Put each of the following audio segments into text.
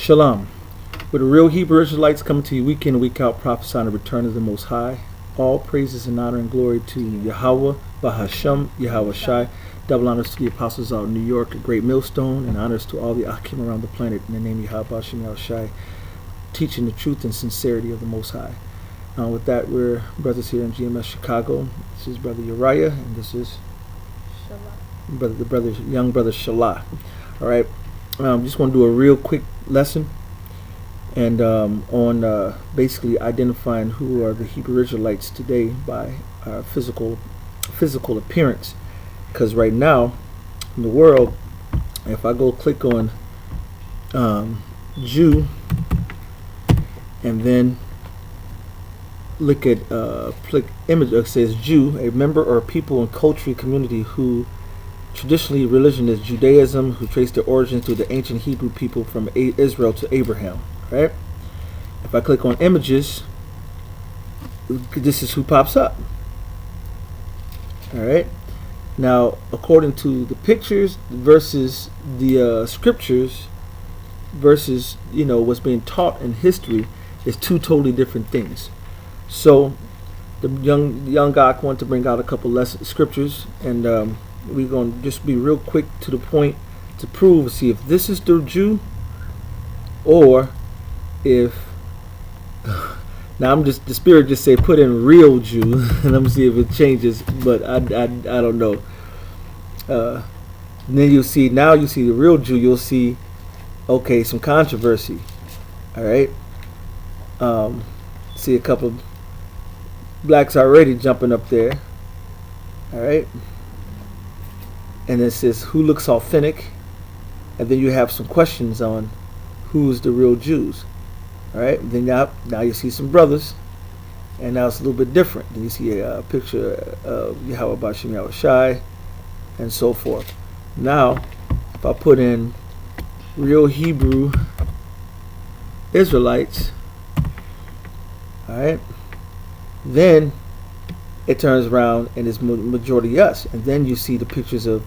Shalom. With the real Hebrew Israelites coming to you week in and week out, prophesying the return of the Most High. All praises and honor and glory to YAHAWAH, BAHASHAM, YAHAWASHI. Double honors to the apostles out in New York, a great millstone, and honors to all the Akim around the planet in the name of YAHAWASHI, teaching the truth and sincerity of the Most High. With that, we're brothers here in GMS Chicago. This is Brother Uriah, and this is young brother Shalah. All right, just want to do a real quick lesson, and on basically identifying who are the Hebrew Israelites today by our physical appearance. Because right now in the world, if I go click on Jew and then look at click image, it says Jew, a member or people and cultural community who traditionally religion is Judaism, who trace their origins to the ancient Hebrew people from Israel to Abraham. Right? If I click on images, this is who pops up. All right. Now, according to the pictures versus the scriptures versus what's being taught in history is two totally different things. So, the young guy wanted to bring out a couple less scriptures, and we're going to just be real quick to the point to prove, see if this is the Jew, or if now the spirit just say put in real Jew, and I'm gonna see if it changes, but I don't know. And then you see the real Jew. You'll see, okay, some controversy. All right. See a couple of blacks already jumping up there. All right. And it says who looks authentic, and then you have some questions on who's the real Jews. All right. Then now you see some brothers, and now it's a little bit different. Then you see a picture of YAHAWASHI, and so forth. Now, if I put in real Hebrew Israelites, all right, then it turns around and it's majority us, and then you see the pictures of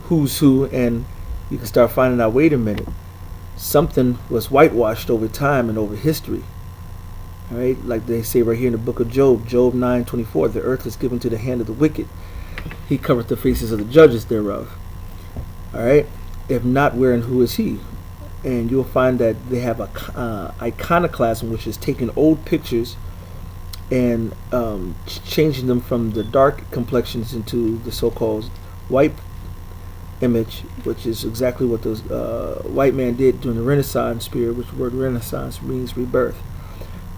who's who, and you can start finding out, wait a minute, something was whitewashed over time and over history. All right, like they say right here in the book of Job 9:24, the earth is given to the hand of the wicked. He covereth the faces of the judges thereof. All right, if not, where and who is he? And you'll find that they have a iconoclasm, which is taking old pictures and changing them from the dark complexions into the so-called white image, which is exactly what those white man did during the Renaissance period, which word Renaissance means rebirth.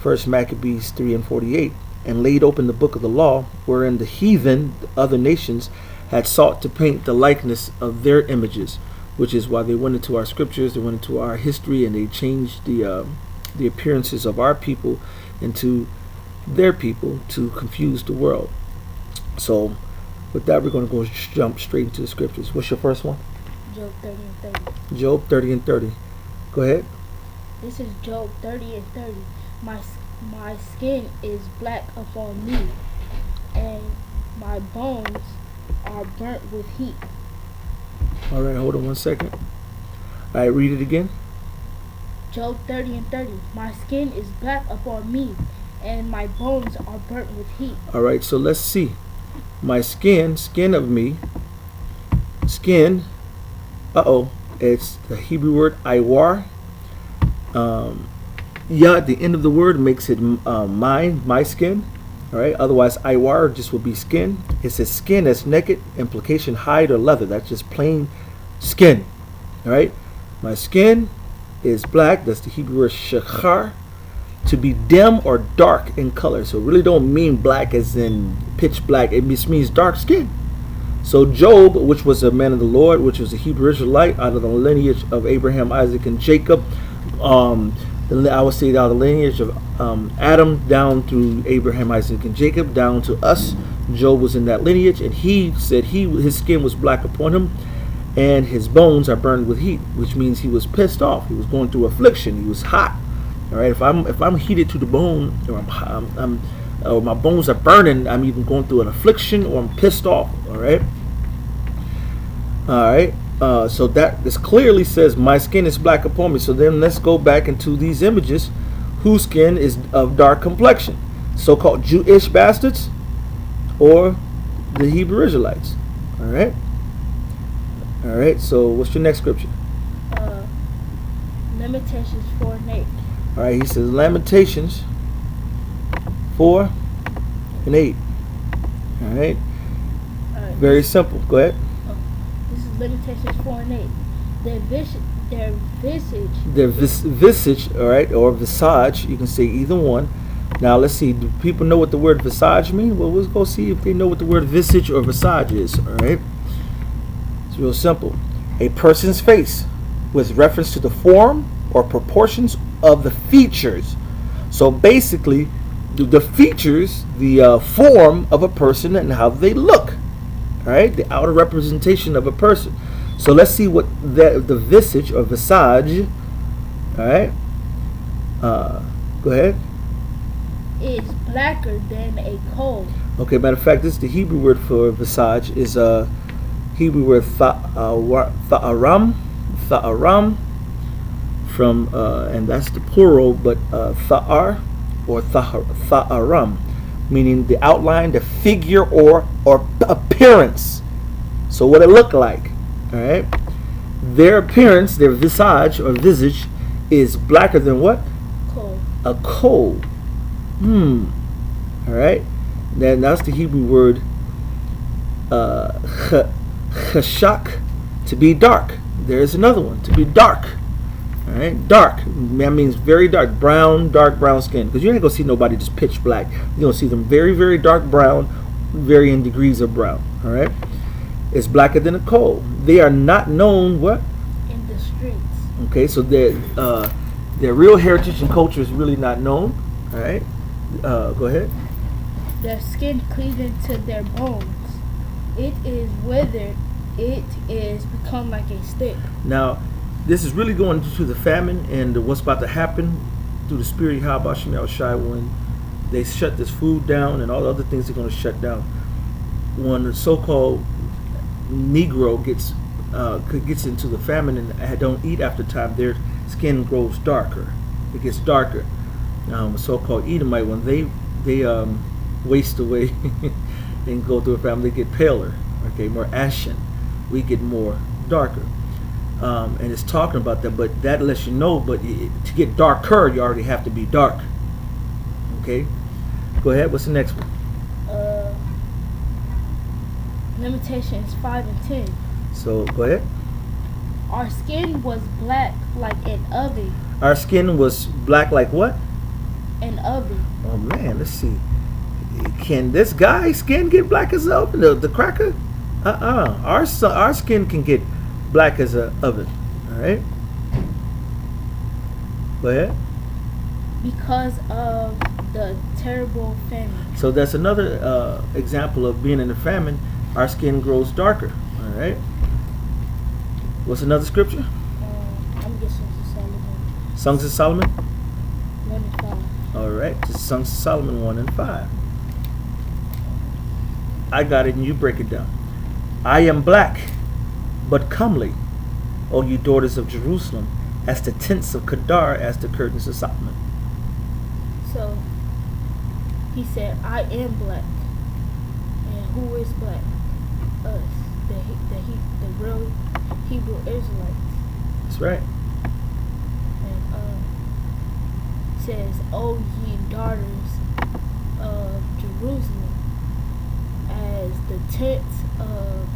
First Maccabees 3:48, and laid open the book of the law, wherein the heathen, the other nations, had sought to paint the likeness of their images, which is why they went into our scriptures, they went into our history, and they changed the appearances of our people into their people to confuse the world. So with that, we're going to go jump straight into the scriptures. What's your first one? Job 30 and 30. Job 30 and 30. Go ahead. This is Job 30 and 30. My skin is black upon me, and my bones are burnt with heat. All right, hold on 1 second. All right, read it again. Job 30 and 30. My skin is black upon me, and my bones are burnt with heat. All right, so let's see. My skin of me, skin, it's the Hebrew word iwar. At the end of the word makes it my skin. All right, otherwise iwar just would be skin. It says skin as naked, implication hide or leather. That's just plain skin. All right, my skin is black. That's the Hebrew word shachar, to be dim or dark in color. So it really don't mean black as in pitch black. It just means dark skin. So Job, which was a man of the Lord, which was a Hebrew Israelite out of the lineage of Abraham, Isaac, and Jacob, I would say out of the lineage of Adam down through Abraham, Isaac, and Jacob down to us. Job was in that lineage, and he said his skin was black upon him, and his bones are burned with heat, which means he was pissed off. He was going through affliction. He was hot. All right, if I'm heated to the bone, or my bones are burning, I'm even going through an affliction, or I'm pissed off. All right. So that this clearly says, my skin is black upon me. So then let's go back into these images. Whose skin is of dark complexion? So-called Jewish bastards or the Hebrew Israelites? All right. All right. So what's your next scripture? Lamentations 4 and 8. All right. He says Lamentations 4 and 8. All right. Very simple. Go ahead. This is Lamentations 4 and 8. Their visage, all right, or visage, you can say either one. Now let's see, do people know what the word visage means? Well, let's go see if they know what the word visage or visage is. All right, it's real simple. A person's face with reference to the form or proportions of the features. So basically the features, the form of a person and how they look. All right, the outer representation of a person. So let's see what the visage or visage, all right, go ahead. Is blacker than a coal. Okay, matter of fact, this is the Hebrew word for visage is Hebrew word tha'aram from, and that's the plural, but tha'ar or tha'aram, meaning the outline, the figure or appearance. So what it looked like. All right, their appearance, their visage or visage, is blacker than what? Coal. A coal. All right, then that's the Hebrew word chashak, to be dark. There's another one, to be dark. All right, dark. That means very dark, brown, dark brown skin. Because you ain't gonna see nobody just pitch black. You're gonna see them very, very dark brown, varying degrees of brown. All right. It's blacker than a coal. They are not known what? In the streets. Okay, so their real heritage and culture is really not known. All right, go ahead. Their skin cleaving to their bones. It is withered. It is become like a stick. Now, this is really going into the famine and what's about to happen through the spirit of YAHAWASHI when they shut this food down and all the other things they're going to shut down. When the so-called Negro gets into the famine and don't eat after time, their skin grows darker. It gets darker. So-called Edomite, when they waste away and go through a famine, they get paler. Okay, more ashen. We get more darker. And it's talking about that, but that lets you know. But to get darker, you already have to be dark. Okay, go ahead. What's the next one? Lamentations 5 and 10. So go ahead. Our skin was black like an oven. Our skin was black like what? An oven. Oh man, let's see. Can this guy's skin get black as an oven? The cracker? Our skin can get black as an oven. All right. Go ahead. Because of the terrible famine. So that's another example of being in a famine. Our skin grows darker. All right. What's another scripture? I'm guessing Solomon. Songs of Solomon. 1 and 5. All right. This is Songs of Solomon 1 and 5. I got it, and you break it down. I am black, but comely, O you daughters of Jerusalem, as the tents of Kedar, as the curtains of Solomon. So he said, I am black. And who is black? Us, the real Hebrew Israelites. That's right. And says, O ye daughters of Jerusalem, as the tents of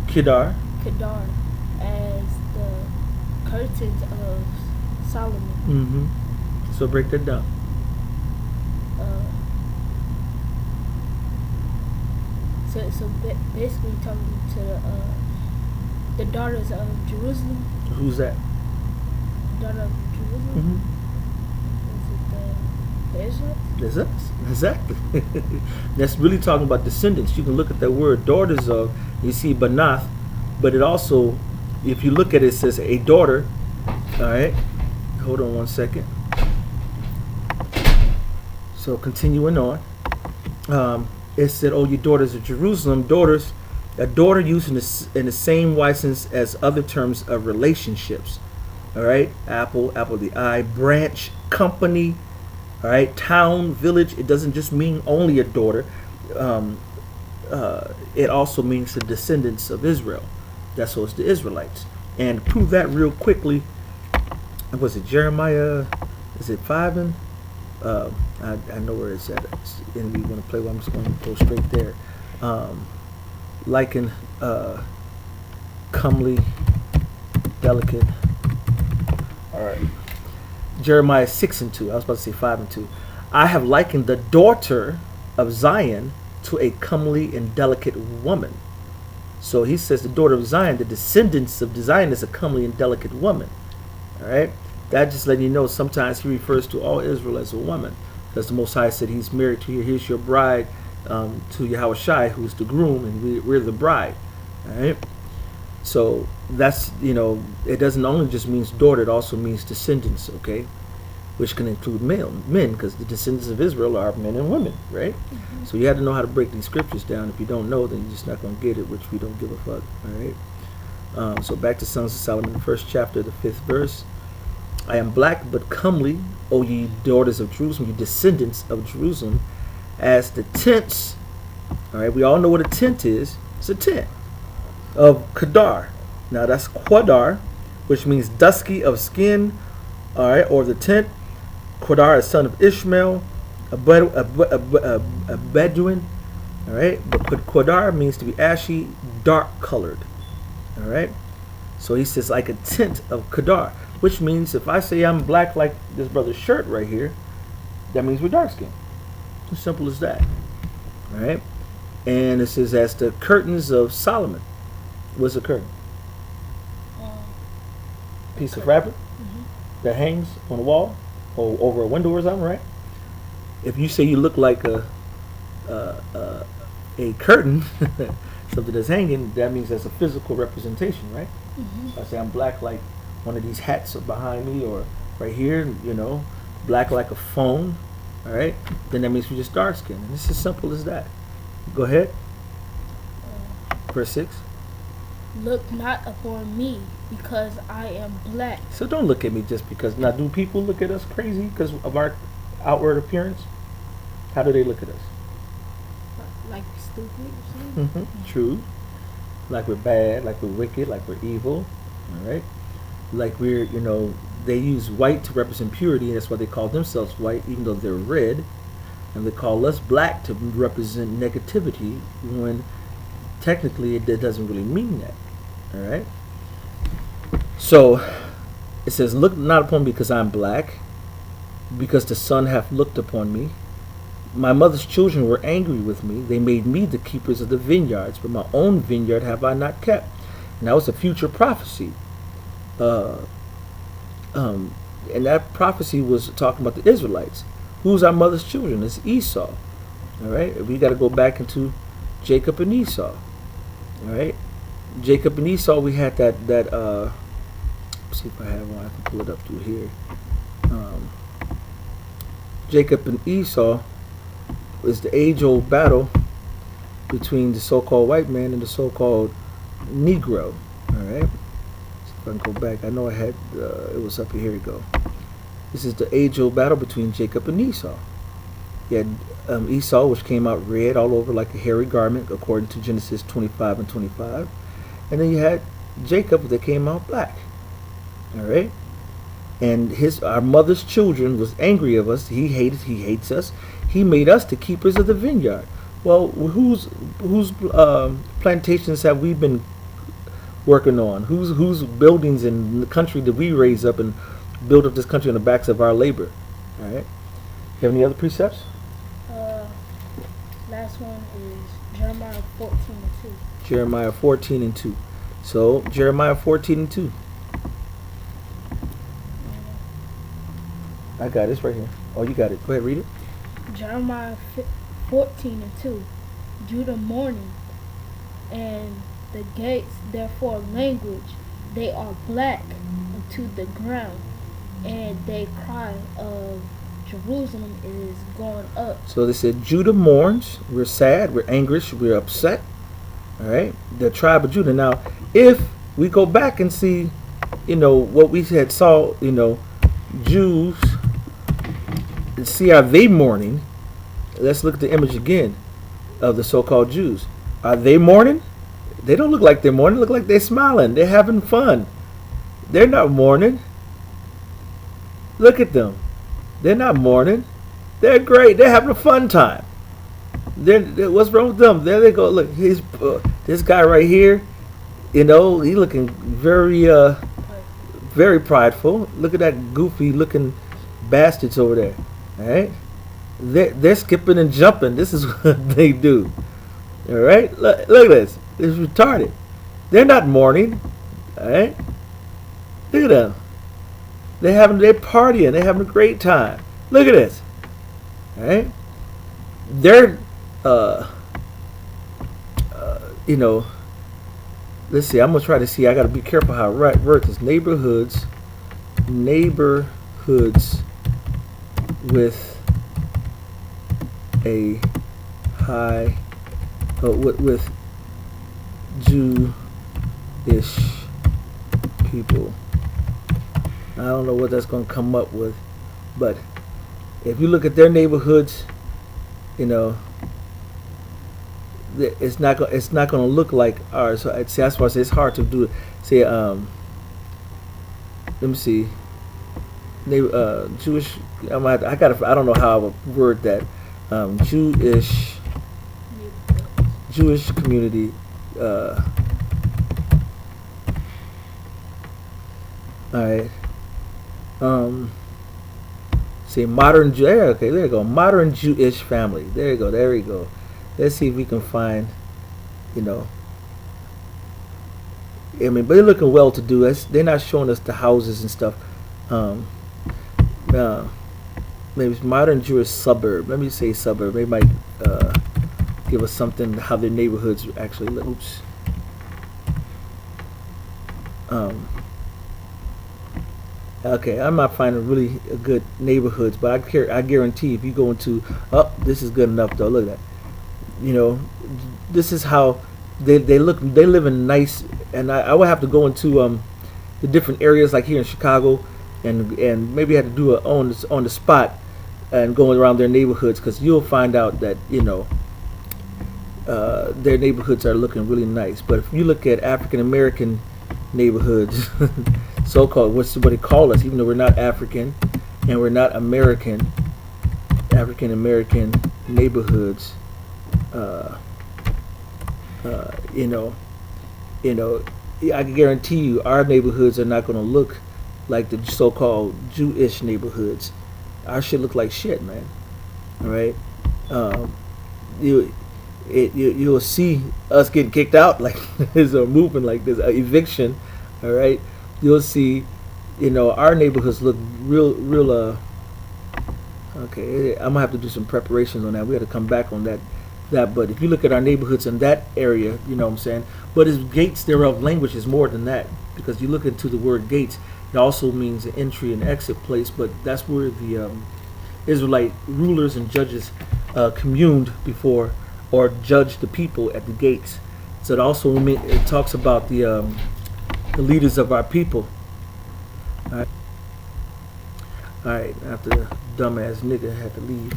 Kedar, as the curtains of Solomon. Mm-hmm. So break that down. So basically talking to the daughters of Jerusalem. Who's that? Daughter of Jerusalem. Mm-hmm. Is it the Israelites? That's us. Exactly. That's really talking about descendants. You can look at that word daughters of, you see Banath, but it also, if you look at it, it says a daughter. All right. Hold on one second. So continuing on. It said, oh, you daughters of Jerusalem. Daughters A daughter used in the same license as other terms of relationships. All right, apple, apple of the eye, branch, company. All right, town, village. It doesn't just mean only a daughter. It also means the descendants of Israel. That's so it's the Israelites. And to prove that real quickly, was it Jeremiah? Is it 5 and? I know where it's at. And we want to play. Well, I'm just going to go straight there. Liken, comely, delicate. All right. Jeremiah 6 and 2. I was about to say 5 and 2. I have likened the daughter of Zion to a comely and delicate woman. So he says the daughter of Zion, the descendants of Zion, is a comely and delicate woman. All right. That just letting you know sometimes he refers to all Israel as a woman. Because the Most High said he's married to you. Here's your bride, to YAHAWASHI, who's the groom, and we're the bride. All right. So that's, it doesn't only just means daughter, it also means descendants, okay? Which can include men, because the descendants of Israel are men and women, right? Mm-hmm. So you have to know how to break these scriptures down. If you don't know, then you're just not going to get it, which we don't give a fuck, all right? So back to Sons of Solomon, the 1st chapter, the 5th verse. I am black but comely, O ye daughters of Jerusalem, ye descendants of Jerusalem, as the tents. All right, we all know what a tent is. It's a tent of Kedar. Now that's Quadar, which means dusky of skin. All right, or the tent. Quadar is son of Ishmael, a Bedouin. All right, but Quadar means to be ashy, dark colored. All right, so he says like a tent of Kedar, which means if I say I'm black like this brother's shirt right here, that means we're dark skinned. As simple as that. All right, and it says as the curtains of Solomon. What's a curtain? Piece of fabric that hangs on the wall or over a window or something, right? If you say you look like a curtain, something that's hanging, that means that's a physical representation, right? Mm-hmm. So I say I'm black like one of these hats behind me or right here, black like a phone, all right? Then that means we're just dark skinned. And it's as simple as that. Go ahead. Verse 6. Look not upon me, because I am black. So don't look at me just because. Now, do people look at us crazy because of our outward appearance? How do they look at us? Like we're stupid or something? Mm-hmm. True. Like we're bad, like we're wicked, like we're evil. All right? Like we're, they use white to represent purity, and that's why they call themselves white, even though they're red. And they call us black to represent negativity, when technically it doesn't really mean that. All right? So it says, look not upon me because I'm black, because the sun hath looked upon me. My mother's children were angry with me. They made me the keepers of the vineyards, but my own vineyard have I not kept. And that was a future prophecy. And that prophecy was talking about the Israelites. Who's our mother's children? It's Esau. All right? We got to go back into Jacob and Esau. All right? Jacob and Esau, we had that let's see if I have one. I can pull it up through here. Jacob and Esau is the age-old battle between the so-called white man and the so-called Negro. All right? See if I can go back. I know I had, it was up here. Here we go. This is the age-old battle between Jacob and Esau. You had Esau, which came out red all over like a hairy garment, according to Genesis 25 and 25. And then you had Jacob that came out black. All right? And our mother's children was angry of us. He hates us. He made us the keepers of the vineyard. Well, whose plantations have we been working on? Whose buildings in the country did we raise up and build up this country on the backs of our labor? All right. You have any other precepts? Last one is Jeremiah 14 and 2. Jeremiah 14 and 2. So Jeremiah 14 and 2. I got it. It's right here. Oh, you got it. Go ahead, read it. Jeremiah 14 and 2. Judah mourning, and the gates therefore language. They are black unto the ground, and they cry of Jerusalem is going up. So they said Judah mourns. We're sad. We're anguished. We're upset. All right, the tribe of Judah. Now, if we go back and see, what we had saw, Jews, and see are they mourning? Let's look at the image again of the so-called Jews. Are they mourning? They don't look like they're mourning. They look like they're smiling. They're having fun. They're not mourning. Look at them. They're not mourning. They're great. They're having a fun time. What's wrong with them? There they go. Look, this guy right here. He looking very, very prideful. Look at that goofy looking bastards over there. All right, they're skipping and jumping. This is what they do. All right, look at this. It's retarded. They're not mourning. All right, look at them. They're partying. They're having a great time. Look at this. All right, they're let's see. I'm gonna try to see. I gotta be careful how I write this. Neighborhoods with a high, with Jewish people. I don't know what that's gonna come up with, but if you look at their neighborhoods, it's not going to look like ours. So that's why I say it's hard to do it. Say, let me see. Jewish. I don't know how I would word that. Jewish community. All right. Say modern Jew. Okay, there you go. Modern Jewish family. There you go. There we go. Let's see if we can find, but they're looking well-to-do. They're not showing us the houses and stuff. Maybe it's modern Jewish suburb. Let me say suburb. They might give us something how their neighborhoods actually look. Oops. Okay, I'm not finding really good neighborhoods, but I guarantee if you go into, this is good enough though. Look at that. This is how they look. They live in nice, and I would have to go into the different areas like here in Chicago, and maybe have to do it on the spot and going around their neighborhoods, because you'll find out that their neighborhoods are looking really nice. But if you look at African American neighborhoods, so-called, what they call us, even though we're not African and we're not American, African American neighborhoods. I can guarantee you our neighborhoods are not going to look like the so-called Jewish neighborhoods. Our shit look like shit, man. All right, you'll see us getting kicked out like this, or moving like this, eviction. All right, you'll see, our neighborhoods look real. Okay, I'm gonna have to do some preparations on that. We got to come back on that. But if you look at our neighborhoods in that area, you know what I'm saying. But it's gates thereof language is more than that, because you look into the word gates, it also means an entry and exit place. But that's where the Israelite rulers and judges communed before, or judged the people at the gates. So it also it talks about the leaders of our people. All right. After the dumbass nigga had to leave.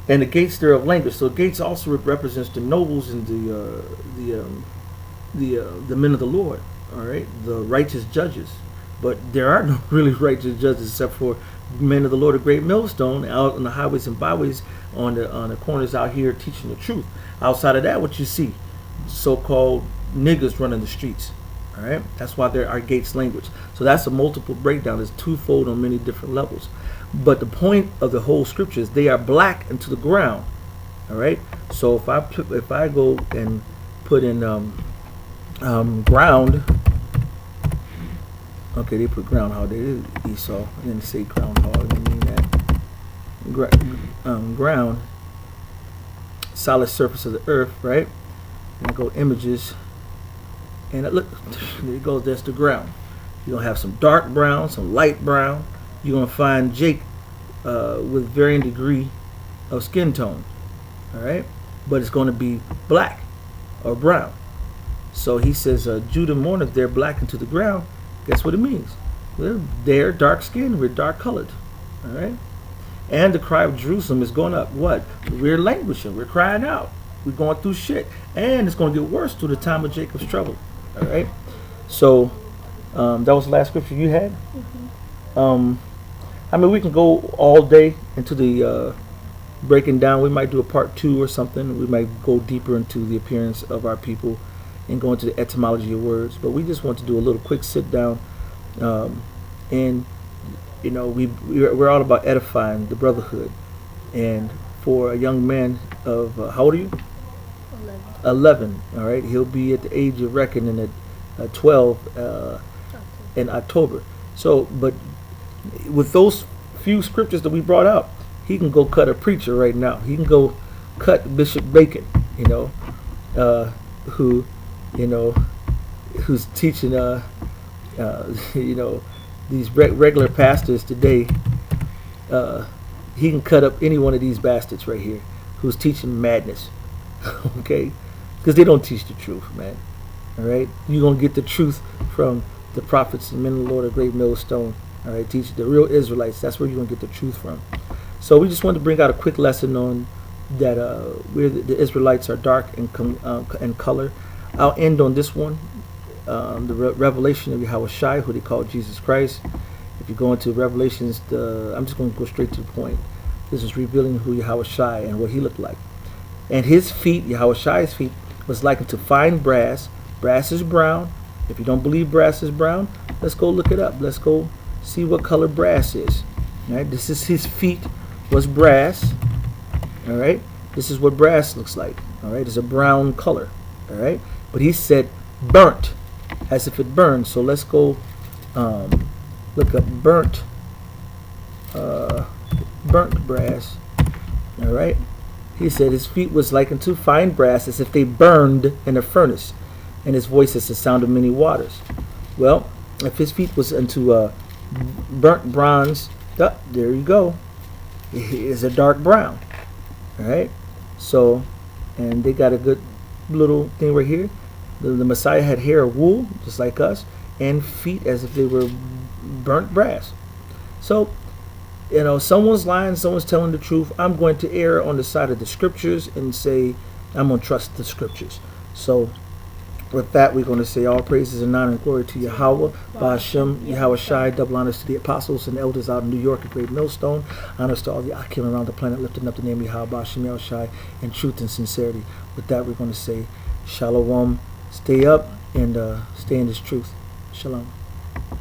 And the gates thereof language. So gates also represents the nobles and the men of the Lord. All right, the righteous judges. But there are no really righteous judges except for men of the Lord, a great millstone, out on the highways and byways, on the corners out here teaching the truth. Outside of that, what you see, so-called niggas running the streets. All right, that's why there are gates language. So that's a multiple breakdown. It's twofold on many different levels. But the point of the whole scripture is they are black into the ground. All right. So if I go and put in ground, okay, they put groundhog. They did Esau. I didn't say groundhog. I mean that. Ground, solid surface of the earth, right? And I go images, and look, there it goes. That's the ground. You're gonna have some dark brown, some light brown. You're going to find Jake with varying degree of skin tone. All right? But it's going to be black or brown. So he says, Judah mourneth, they're blackened to the ground. Guess what it means? They're dark skinned, we're dark colored. All right? And the cry of Jerusalem is going up. What? We're languishing, we're crying out. We're going through shit. And it's going to get worse through the time of Jacob's trouble. All right? So that was the last scripture you had? I mean, we can go all day into the breaking down. We might do a part 2 or something. We might go deeper into the appearance of our people and go into the etymology of words. But we just want to do a little quick sit down. And, you know, we're all about edifying the brotherhood. And for a young man of, how old are you? 11. All right. He'll be at the age of reckoning at 12 in October. So, but with those few scriptures that we brought out, he can go cut a preacher right now. He can go cut Bishop Bacon, you know, who's teaching, you know, these regular pastors today. He can cut up any one of these bastards right here who's teaching madness, okay? Because they don't teach the truth, man. All right, you're gonna get the truth from the prophets and men of the Lord of Great Millstone. All right, teach the real Israelites. That's where you're gonna get the truth from. So we just wanted to bring out a quick lesson on that. The Israelites are dark in color. I'll end on this one, the revelation of YAHAWASHI, who they call Jesus Christ. If you go into Revelations, I'm just going to go straight to the point. This is revealing who YAHAWASHI and what he looked like. And his feet, YAHAWASHI's feet, was likened to fine brass. Brass is brown. If you don't believe brass is brown, let's go look it up. Let's go see what color brass is. All right, this is his feet was brass. All right, this is what brass looks like. All right, it's a brown color. All right, but he said burnt, as if it burned. So let's go look up burnt brass. All right, he said his feet was like unto fine brass, as if they burned in a furnace, and his voice is the sound of many waters. Well, if his feet was unto burnt bronze, there you go. It is a dark brown. All right, so, and they got a good little thing right here. The Messiah had hair of wool, just like us, and feet as if they were burnt brass. So, you know, someone's lying, someone's telling the truth. I'm going to err on the side of the scriptures and say I'm going to trust the scriptures. So, with that, we're going to say all praises and honor and glory to Yahawah, BAHASHAM, YAHAWASHI, double honors to the apostles and elders out in New York at Great Millstone, honors to all the Akim around the planet, lifting up the name of Yahawah, BAHASHAM, YAHAWASHI, in truth and sincerity. With that, we're going to say Shalom, stay up and stay in this truth. Shalom.